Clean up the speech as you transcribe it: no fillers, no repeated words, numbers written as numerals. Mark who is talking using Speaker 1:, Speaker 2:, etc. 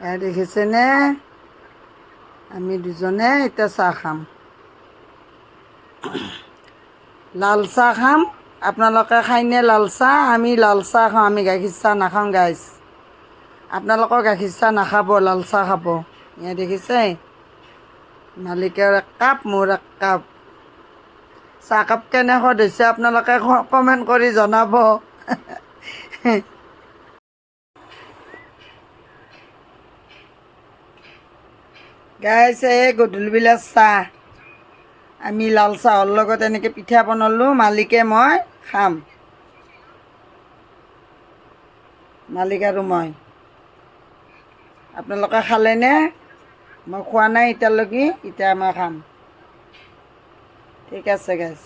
Speaker 1: এয়া দেখিছেনে আমি দুজনে এতিয়া চাহ খাম লাল চাহ খাম আপোনালোকে খায়নে লাল চাহ আমি লাল চাহ খাওঁ আমি গাখীৰ চাহ নাখাওঁ গাইছ আপোনালোকৰ গাখীৰ চাহ নাখাব লাল চাহ খাব এয়া দেখিছে মালিকৰ 1 কাপ মোৰ 1 কাপ চাহকাপ কেনে সোৱাদ হৈছে আপোনালোকে কমেণ্ট কৰি জনাব গাইছ এই গধূলিবিলাক চাহ আমি লাল চাহৰ লগত এনেকৈ পিঠা বনালোঁ মালিকে মই খাম মালিক আৰু মই আপোনালোকে খালেনে মই খোৱা নাই এতিয়ালৈকে এতিয়া মই খাম ঠিক আছে গাইছ